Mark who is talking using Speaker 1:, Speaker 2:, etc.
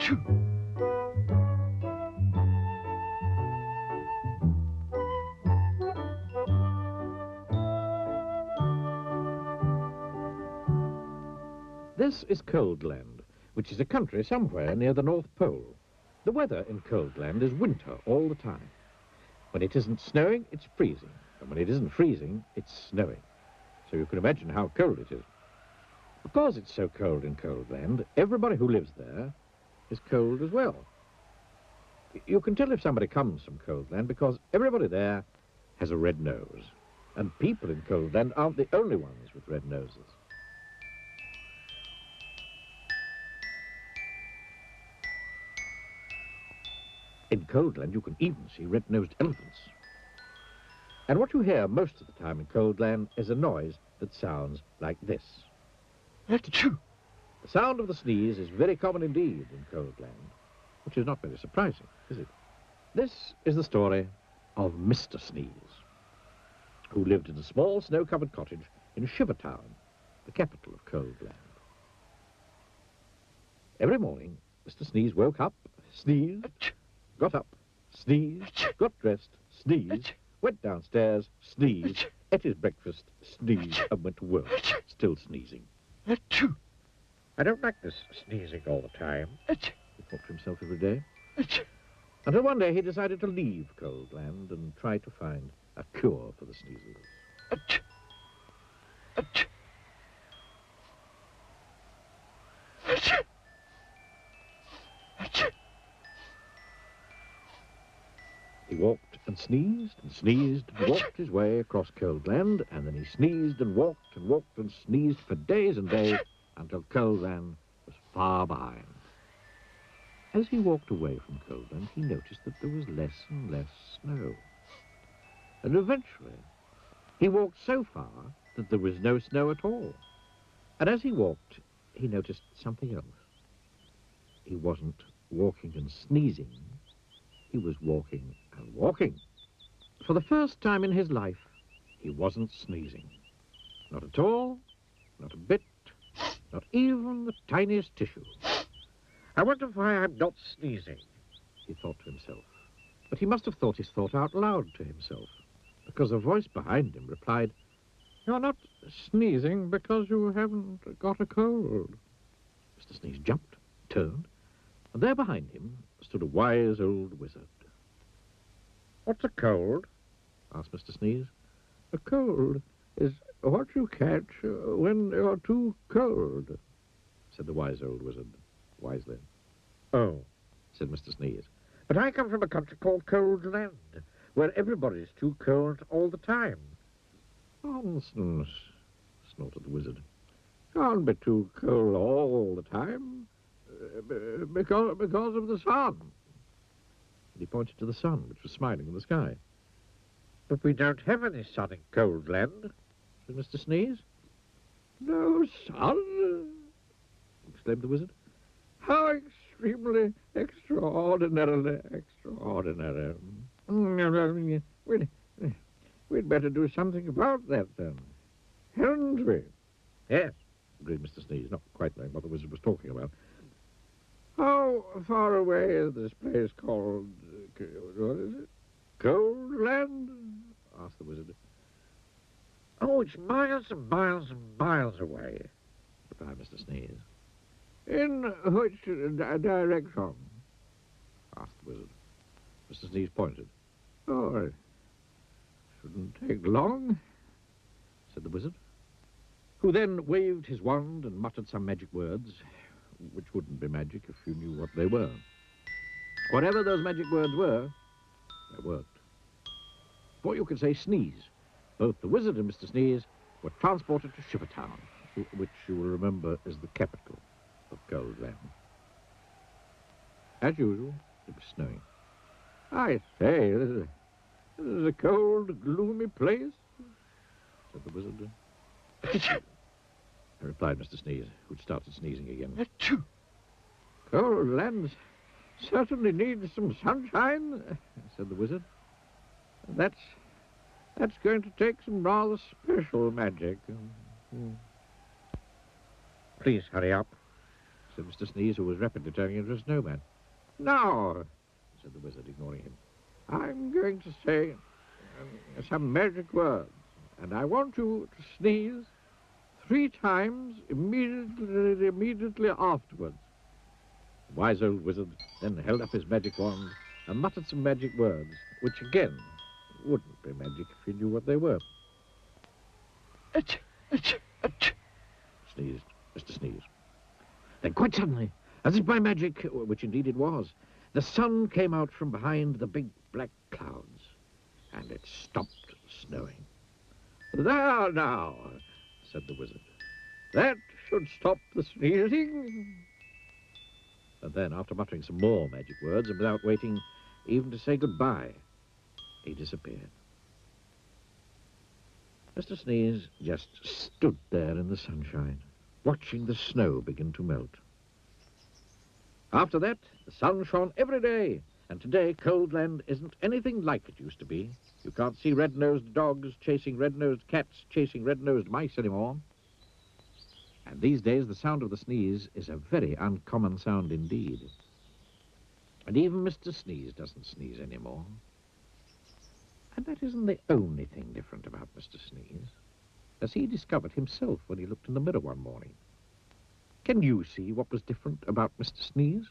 Speaker 1: Achoo!
Speaker 2: This is Coldland, which is a country somewhere near the North Pole. The weather in Coldland is winter all the time. When it isn't snowing, it's freezing. And when it isn't freezing, it's snowing. So you can imagine how cold it is. Because it's so cold in Coldland, everybody who lives there is cold as well. You can tell if somebody comes from Coldland because everybody there has a red nose. And people in Coldland aren't the only ones with red noses. In Coldland, you can even see red-nosed elephants. And what you hear most of the time in Coldland is a noise that sounds like this.
Speaker 1: Achoo!
Speaker 2: The sound of the sneeze is very common indeed in Coldland, which is not very surprising, is it? This is the story of Mr. Sneeze, who lived in a small snow-covered cottage in Shivertown, the capital of Coldland. Every morning, Mr. Sneeze woke up, sneezed, got up, sneezed, got dressed, sneezed, went downstairs, sneezed, ate his breakfast, sneezed, and went to work, still sneezing.
Speaker 1: Achoo!
Speaker 2: I don't like this sneezing all the time,
Speaker 1: Achoo!
Speaker 2: he thought to himself every day.
Speaker 1: Achoo!
Speaker 2: Until one day he decided to leave Coldland and try to find a cure for the sneezes.
Speaker 1: Achoo! Achoo! Achoo! Achoo!
Speaker 2: He walked and sneezed and walked his way across Coldland, and then he sneezed and walked and sneezed for days and days until Coldland was far behind. As he walked away from Coldland, he noticed that there was less and less snow. And eventually, he walked so far that there was no snow at all. And as he walked, he noticed something else. He wasn't walking and sneezing. He was walking and walking. For the first time in his life, he wasn't sneezing. Not at all, not a bit, not even the tiniest tissue. I wonder why I'm not sneezing, he thought to himself. But he must have thought his thought out loud to himself, because a voice behind him replied, "You're not sneezing because you haven't got a cold." Mr. Sneeze jumped, turned, and there behind him stood a wise old wizard. "What's a cold?" asked Mr. Sneeze. "A cold is what you catch when you're too cold," said the wise old wizard wisely. "Oh," said Mr. Sneeze, "but I come from a country called Coldland, where everybody's too cold all the time." "Nonsense," snorted the wizard. "Can't be too cold all the time, because of the sun." And he pointed to the sun, which was smiling in the sky. "But we don't have any sun in Coldland," said Mr. Sneeze. "No sun?" exclaimed the wizard. "How extremely, extraordinarily extraordinary. We'd better do something about that, then, hadn't we?" "Yes," agreed Mr. Sneeze, not quite knowing what the wizard was talking about. "How far away is this place called, what is it, Coldland?" asked the wizard. "Oh, it's miles and miles and miles away," replied Mr. Sneeze. "In which direction?" asked the wizard. Mr. Sneeze pointed. "Oh, it shouldn't take long," said the wizard, who then waved his wand and muttered some magic words, which wouldn't be magic if you knew what they were. Whatever those magic words were, they worked. Before you could say sneeze, both the wizard and Mr. Sneeze were transported to Shivertown, which you will remember is the capital of Coldland. As usual, it was snowing. "I say, this is a cold, gloomy place," said the wizard. Replied Mr. Sneeze, who'd started sneezing again.
Speaker 1: Achoo!
Speaker 2: "Coldland certainly needs some sunshine," said the wizard. That's going to take some rather special magic." "Please hurry up," said Mr. Sneeze, who was rapidly turning into a snowman. "Now," said the wizard, ignoring him, "I'm going to say some magic words, and I want you to sneeze 3 times immediately afterwards." The wise old wizard then held up his magic wand and muttered some magic words, which again wouldn't be magic if you knew what they were.
Speaker 1: Achoo, achoo, achoo.
Speaker 2: Sneezed Mr. Sneeze. Then quite suddenly, as if by magic, which indeed it was, the sun came out from behind the big black clouds, and it stopped snowing. "There now," said the wizard. "That should stop the sneezing." And then, after muttering some more magic words, and without waiting even to say goodbye, he disappeared. Mr. Sneeze just stood there in the sunshine, watching the snow begin to melt. After that, the sun shone every day, and today Coldland isn't anything like it used to be. You can't see red-nosed dogs chasing red-nosed cats chasing red-nosed mice anymore. And these days, the sound of the sneeze is a very uncommon sound indeed. And even Mr. Sneeze doesn't sneeze anymore. And that isn't the only thing different about Mr. Sneeze, as he discovered himself when he looked in the mirror one morning. Can you see what was different about Mr. Sneeze?